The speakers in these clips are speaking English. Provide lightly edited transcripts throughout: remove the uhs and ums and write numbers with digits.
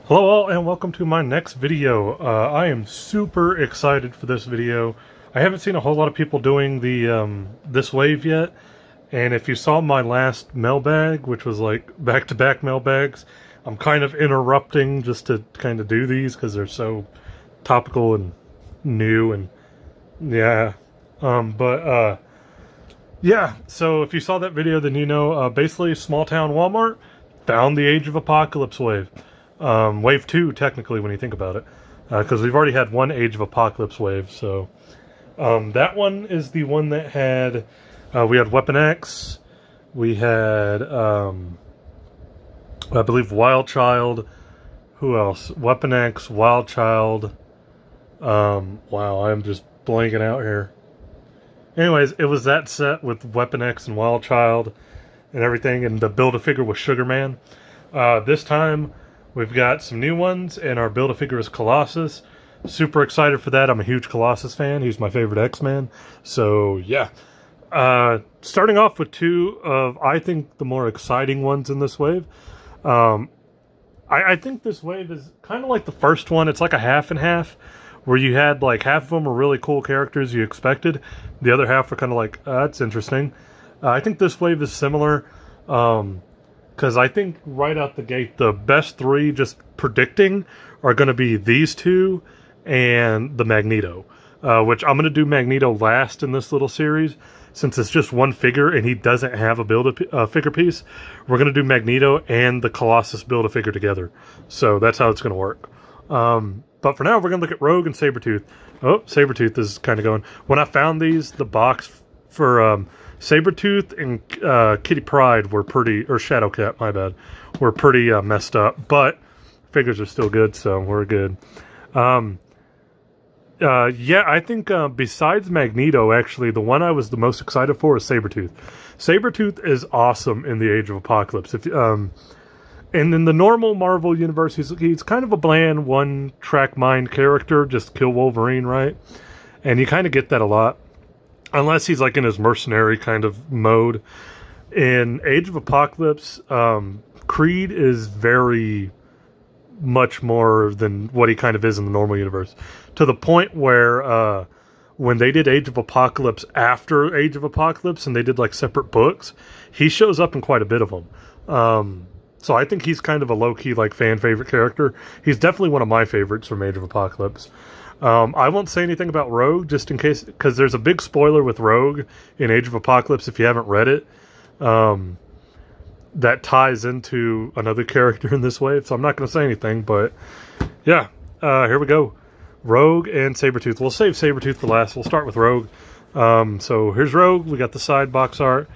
Hello all and welcome to my next video. I am super excited for this video. I haven't seen a whole lot of people doing the this wave yet, and if you saw my last mailbag, which was like back-to-back mailbags, I'm kind of interrupting just to kind of do these because they're so topical and new and yeah. Yeah, so if you saw that video, then you know basically small town Walmart found the Age of Apocalypse wave. Wave 2, technically, when you think about it. Because we've already had one Age of Apocalypse wave, so... that one is the one that had... we had Weapon X, we had, I believe, Wild Child. Who else? Weapon X, Wild Child. Wow, I'm just blanking out here. Anyways, it was that set with Weapon X and Wild Child and everything, and the Build-A-Figure was Sugar Man. This time... we've got some new ones, and our Build-A-Figure is Colossus. Super excited for that. I'm a huge Colossus fan. He's my favorite X-Man. So, yeah. Starting off with two of, I think, the more exciting ones in this wave. I think this wave is kind of like the first one. It's like a half and half, where you had, like, half of them were really cool characters you expected. The other half were kind of like, that's interesting. I think this wave is similar. Because I think right out the gate, the best three, just predicting, are going to be these two and the Magneto. Which I'm going to do Magneto last in this little series. Since it's just one figure and he doesn't have a Build-A-Figure piece, we're going to do Magneto and the Colossus Build-A-Figure together. So that's how it's going to work. But for now, we're going to look at Rogue and Sabretooth. Oh, Sabretooth is kind of going. When I found these, the box for... Sabretooth and Kitty Pryde were pretty, or Shadowcat, my bad, were pretty messed up, but figures are still good, so we're good. Yeah, I think besides Magneto, actually, the one I was the most excited for is Sabretooth. Sabretooth is awesome in the Age of Apocalypse. And in the normal Marvel universe, he's kind of a bland one-track mind character, just kill Wolverine, right? And you kind of get that a lot. Unless he's like in his mercenary kind of mode. In Age of Apocalypse, Creed is very much more than what he kind of is in the normal universe. To the point where when they did Age of Apocalypse after Age of Apocalypse and they did like separate books, he shows up in quite a bit of them. So I think he's kind of a low-key like fan favorite character. He's definitely one of my favorites from Age of Apocalypse. I won't say anything about Rogue, just in case, because there's a big spoiler with Rogue in Age of Apocalypse, if you haven't read it, that ties into another character in this wave, so I'm not going to say anything, but, yeah, here we go. Rogue and Sabretooth. We'll save Sabretooth for last. We'll start with Rogue. So here's Rogue. We got the side box art.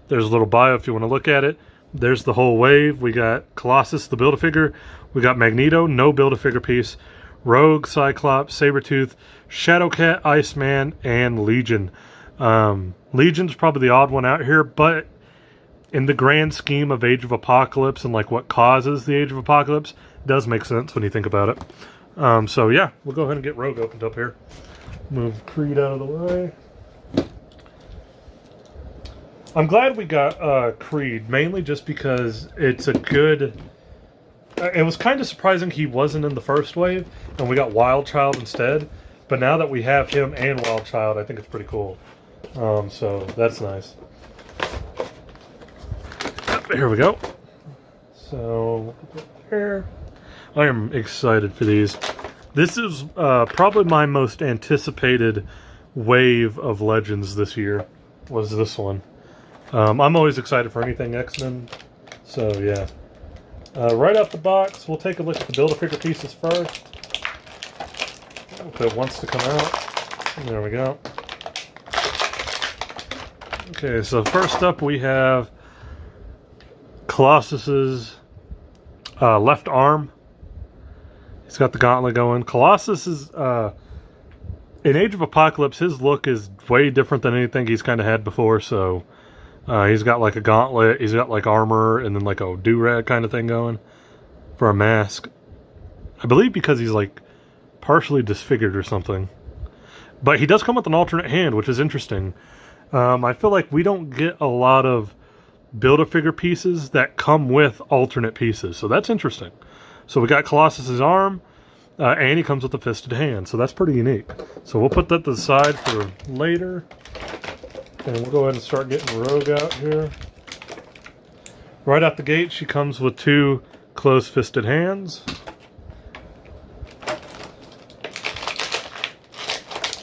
There's a little bio if you want to look at it. There's the whole wave. We got Colossus, the Build-A-Figure. We got Magneto, no Build-A-Figure piece. Rogue, Cyclops, Sabretooth, Shadowcat, Iceman, and Legion. Legion's probably the odd one out here, but in the grand scheme of Age of Apocalypse and like what causes the Age of Apocalypse, it does make sense when you think about it. So yeah, we'll go ahead and get Rogue opened up here. Move Creed out of the way. I'm glad we got Creed, mainly just because it's a good... It was kind of surprising he wasn't in the first wave, and we got Wild Child instead. But now that we have him and Wild Child, I think it's pretty cool. So that's nice. Here we go. So, we'll put that there. I am excited for these. This is probably my most anticipated wave of Legends this year, was this one. I'm always excited for anything X-Men, so yeah. Right out the box, we'll take a look at the Build-A-Figure pieces first. If it wants to come out. There we go. Okay, so first up we have Colossus's left arm. He's got the gauntlet going. Colossus is, in Age of Apocalypse, his look is way different than anything he's kind of had before, so... he's got like a gauntlet, he's got like armor, and then like a do-rag kind of thing going for a mask. I believe because he's like partially disfigured or something. But he does come with an alternate hand, which is interesting. I feel like we don't get a lot of Build-A-Figure pieces that come with alternate pieces, so that's interesting. So we got Colossus's arm, and he comes with a fisted hand. So that's pretty unique. So we'll put that to the side for later. And we'll go ahead and start getting Rogue out here. Right out the gate, she comes with 2 closed-fisted hands.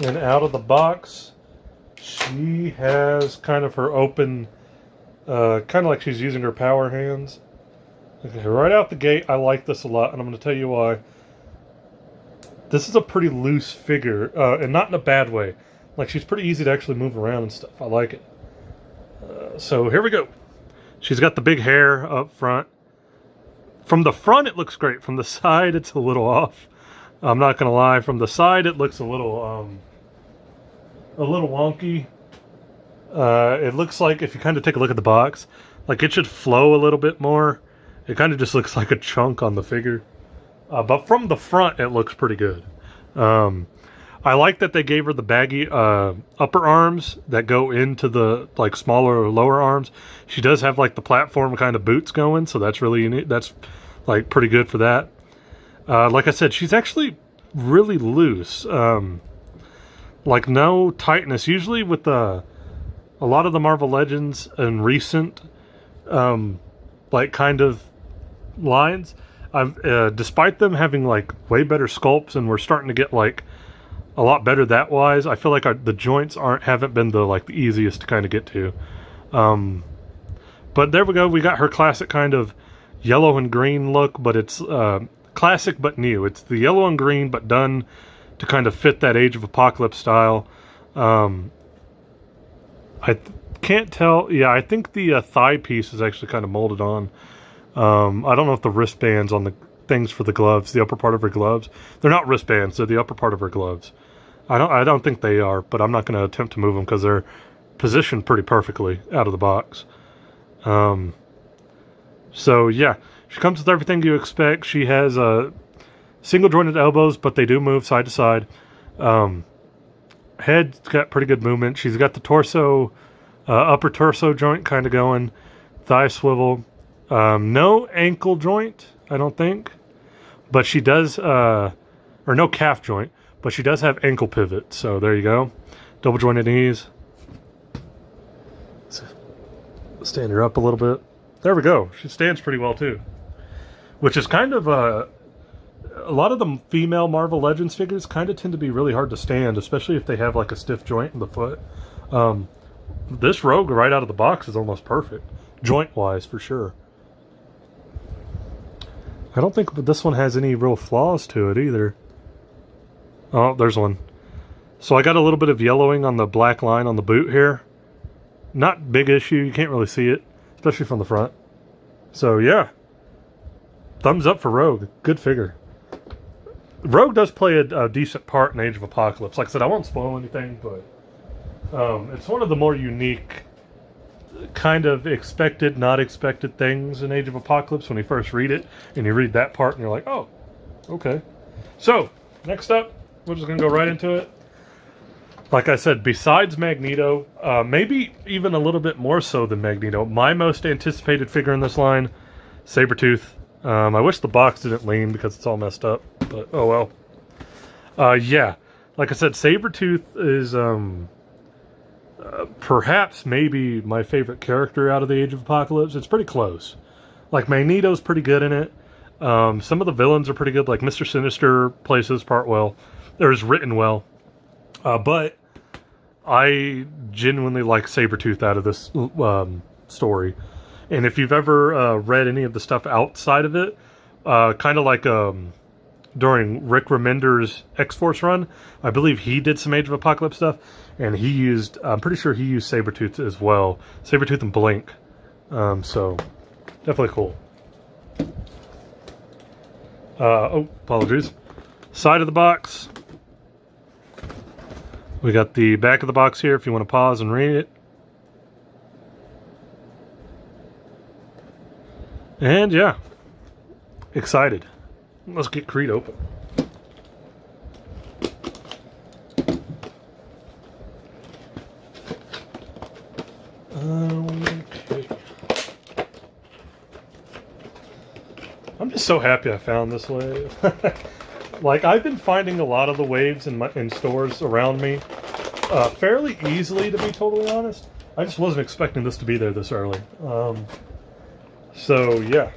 And out of the box, she has kind of her open, kind of like she's using her power hands. Okay, right out the gate, I like this a lot, and I'm going to tell you why. This is a pretty loose figure, and not in a bad way. Like, she's pretty easy to actually move around and stuff. I like it. So here we go. She's got the big hair up front. From the front, it looks great. From the side, it's a little off. I'm not going to lie. From the side, it looks a little wonky. It looks like, if you kind of take a look at the box, like it should flow a little bit more. It kind of just looks like a chunk on the figure. But from the front, it looks pretty good. I like that they gave her the baggy upper arms that go into the like smaller or lower arms. She does have like the platform kind of boots going, so that's really unique. That's like pretty good for that. Like I said, she's actually really loose. Like no tightness. Usually with a lot of the Marvel Legends and recent like kind of lines, despite them having like way better sculpts, and we're starting to get like a lot better that wise, I feel like the joints haven't been the easiest to kind of get to. But there we go. We got her classic kind of yellow and green look, but it's classic but new. It's the yellow and green, but done to kind of fit that Age of Apocalypse style. I can't tell. Yeah, I think the thigh piece is actually kind of molded on. I don't know if the wristbands on the things for the gloves, the upper part of her gloves, they're not wristbands, they're the upper part of her gloves. I don't think they are, but I'm not going to attempt to move them because they're positioned pretty perfectly out of the box. So yeah, she comes with everything you expect. She has single jointed elbows, but they do move side to side. Head's got pretty good movement. She's got the torso, upper torso joint kind of going, thigh swivel. No ankle joint, I don't think, but she does, or no calf joint, but she does have ankle pivot. So there you go. Double jointed knees. Stand her up a little bit. There we go. She stands pretty well too, which is kind of a lot of the female Marvel Legends figures kind of tend to be really hard to stand, especially if they have like a stiff joint in the foot. This Rogue right out of the box is almost perfect, joint wise for sure. I don't think this one has any real flaws to it either. Oh, there's one. So I got a little bit of yellowing on the black line on the boot here. Not big issue. You can't really see it, especially from the front. So yeah, thumbs up for Rogue. Good figure. Rogue does play a decent part in Age of Apocalypse. Like I said, I won't spoil anything, but it's one of the more unique, kind of expected, not expected things in Age of Apocalypse when you first read it, and you read that part and you're like, oh, okay. So, next up, we're just going to go right into it. Like I said, besides Magneto, maybe even a little bit more so than Magneto, my most anticipated figure in this line, Sabretooth. I wish the box didn't lean because it's all messed up, but oh well. Yeah, like I said, Sabretooth is perhaps maybe my favorite character out of the Age of Apocalypse. It's pretty close. Like, Magneto's pretty good in it. Some of the villains are pretty good, like Mr. Sinister plays his part well, or is written well. But I genuinely like Sabretooth out of this story. And if you've ever read any of the stuff outside of it, kind of like during Rick Remender's X-Force run, I believe he did some Age of Apocalypse stuff, and he used, I'm pretty sure he used Sabretooth as well. Sabretooth and Blink. So, definitely cool. Oh, apologies. Side of the box. We got the back of the box here if you want to pause and read it. And yeah, excited. Let's get Creed open. Okay. I'm just so happy I found this wave. Like, I've been finding a lot of the waves in stores around me fairly easily, to be totally honest. I just wasn't expecting this to be there this early. So, yeah.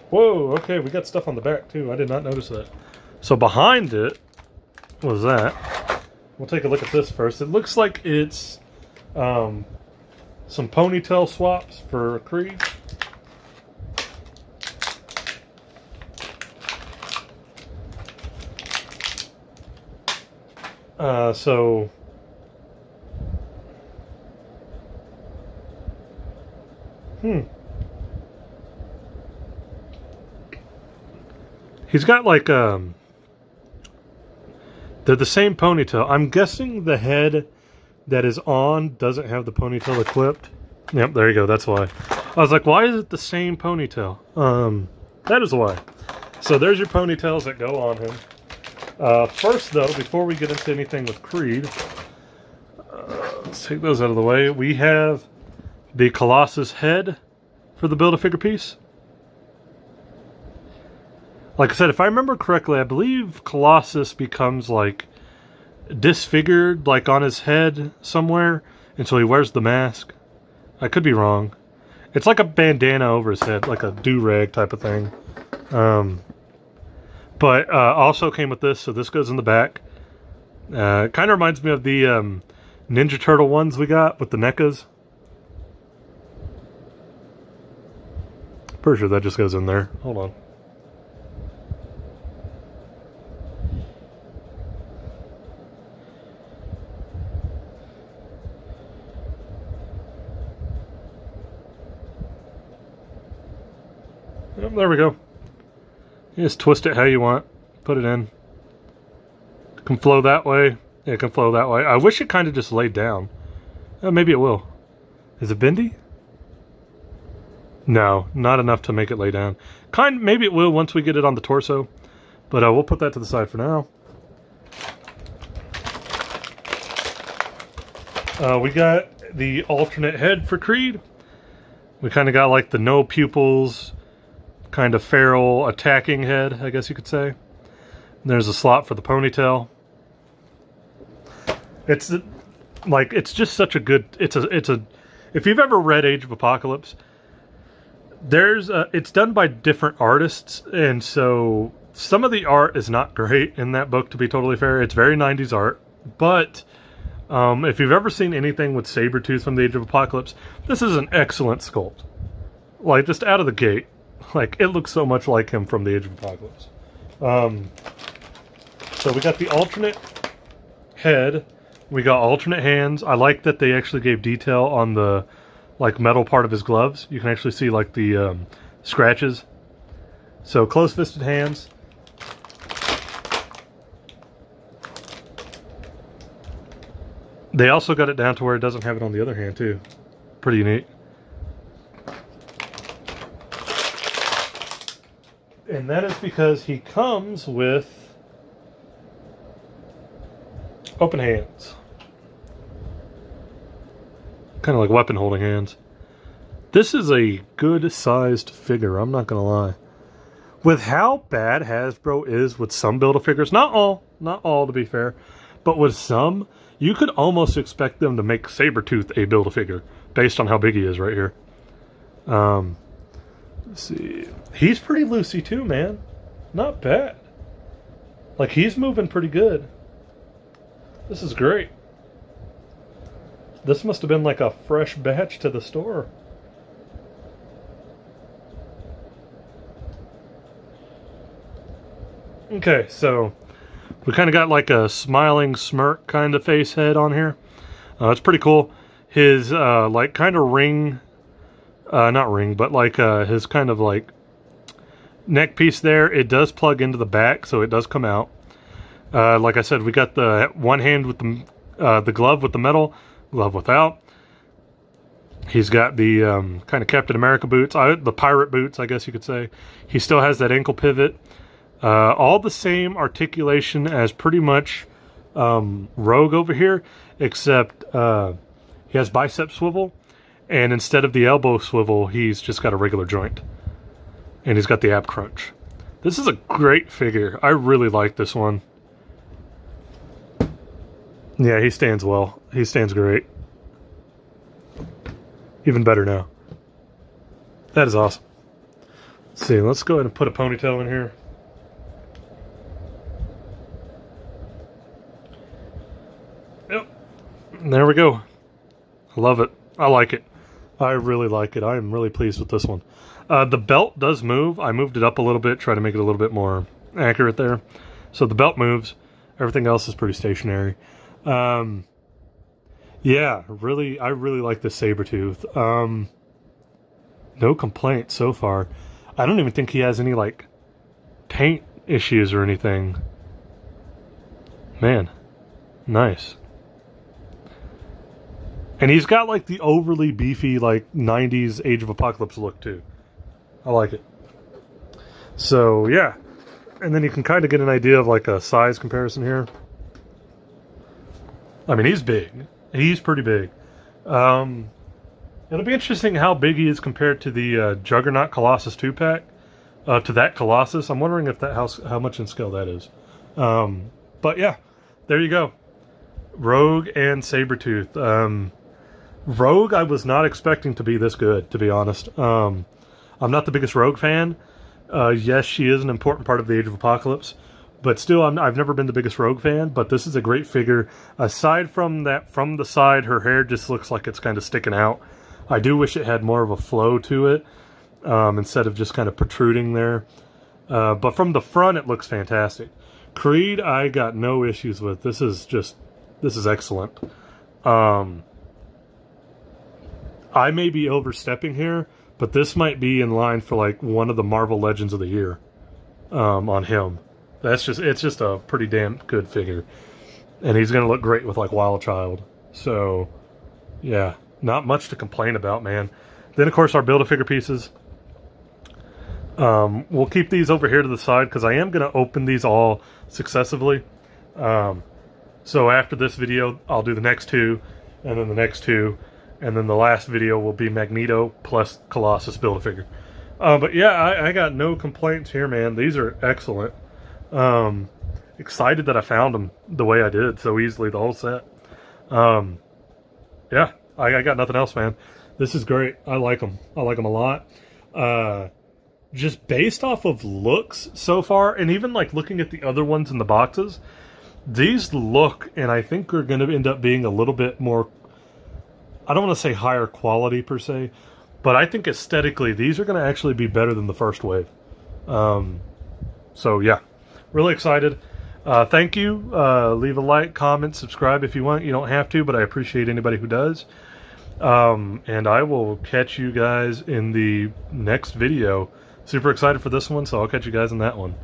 Whoa, okay, we got stuff on the back, too. I did not notice that. So, behind it was that. We'll take a look at this first. It looks like it's some ponytail swaps for Creed. So he's got like they're the same ponytail. I'm guessing the head that is on doesn't have the ponytail equipped. Yep, there you go. That's why. I was like, why is it the same ponytail? That is why. So there's your ponytails that go on him. First, though, before we get into anything with Creed, let's take those out of the way. We have the Colossus Head for the Build-A-Figure piece. Like I said, if I remember correctly, I believe Colossus becomes, like, disfigured, like, on his head somewhere until he wears the mask. I could be wrong. It's like a bandana over his head, like a do-rag type of thing. But also came with this, so this goes in the back. Kind of reminds me of the Ninja Turtle ones we got with the NECAs. Pretty sure that just goes in there. Hold on. Yep, there we go. You just twist it how you want. Put it in. It can flow that way. Yeah, it can flow that way. I wish it kind of just laid down. Maybe it will. Is it bendy? No, not enough to make it lay down. Maybe it will once we get it on the torso. But we'll put that to the side for now. We got the alternate head for Creed. We kind of got like the no pupils, kind of feral attacking head, I guess you could say. There's a slot for the ponytail. It's like, it's just such a good, it's a if you've ever read Age of Apocalypse, it's done by different artists, and so some of the art is not great in that book, to be totally fair. It's very 90s art, but if you've ever seen anything with Sabretooth from the Age of Apocalypse, this is an excellent sculpt. Like, just out of the gate. Like, it looks so much like him from the Age of Apocalypse. So we got the alternate head. We got alternate hands. I like that they actually gave detail on the, like, metal part of his gloves. You can actually see, like, the scratches. So, close-fisted hands. They also got it down to where it doesn't have it on the other hand, too. Pretty neat. And that is because he comes with open hands. Kind of like weapon holding hands. This is a good sized figure, I'm not going to lie. With how bad Hasbro is with some Build-A-Figures, not all to be fair, but with some, you could almost expect them to make Sabretooth a Build-A-Figure based on how big he is right here. Let's see. He's pretty loosey too, man. Not bad. Like, he's moving pretty good. This is great. This must have been like a fresh batch to the store. Okay, so we kind of got like a smiling smirk kind of face head on here. It's pretty cool. His like kind of ring, not ring, but like his kind of like neck piece there, it does plug into the back, so it does come out. Like I said, we got the one hand with the glove with the metal, glove without. He's got the kind of Captain America boots, the pirate boots, I guess you could say. He still has that ankle pivot. All the same articulation as pretty much Rogue over here, except he has bicep swivel, and instead of the elbow swivel, he's just got a regular joint. And he's got the ab crunch. This is a great figure. I really like this one. Yeah, he stands well. He stands great. Even better now. That is awesome. Let's see, let's go ahead and put a ponytail in here. Yep. And there we go. I love it. I like it. I really like it. I am really pleased with this one. The belt does move. I moved it up a little bit, try to make it a little bit more accurate there. So the belt moves. Everything else is pretty stationary. Yeah, I really like this Sabretooth. No complaints so far. I don't even think he has any, like, paint issues or anything. Man, nice. And he's got, like, the overly beefy, like, 90s Age of Apocalypse look, too. I like it. So, yeah. And then you can kind of get an idea of, like, a size comparison here. I mean, he's big. He's pretty big. It'll be interesting how big he is compared to the Juggernaut Colossus 2-pack. To that Colossus. I'm wondering if that how much in scale that is. But, yeah. There you go. Rogue and Sabretooth. Rogue, I was not expecting to be this good, to be honest. I'm not the biggest Rogue fan. Yes, she is an important part of the Age of Apocalypse, but still, I've never been the biggest Rogue fan, but this is a great figure. Aside from that, from the side, her hair just looks like it's kind of sticking out. I do wish it had more of a flow to it, instead of just kind of protruding there. But from the front, it looks fantastic. Creed, I got no issues with. This is excellent. I may be overstepping here, but this might be in line for like one of the Marvel Legends of the Year on him. It's just a pretty damn good figure. And he's going to look great with like Wild Child. So, yeah, not much to complain about, man. Then, of course, our Build-A-Figure pieces. We'll keep these over here to the side because I am going to open these all successively. So after this video, I'll do the next two, and then the next two, and then the last video will be Magneto plus Colossus Build-A-Figure. But yeah, I got no complaints here, man. These are excellent. Excited that I found them the way I did so easily, the whole set. Yeah, I got nothing else, man. This is great. I like them. I like them a lot. Just based off of looks so far, and even like looking at the other ones in the boxes, these look, and I think are going to end up being a little bit more, I don't want to say higher quality per se, but I think aesthetically these are going to actually be better than the first wave. So yeah, really excited. Thank you. Leave a like, comment, subscribe if you want. You don't have to, but I appreciate anybody who does. And I will catch you guys in the next video. Super excited for this one, so I'll catch you guys in that one.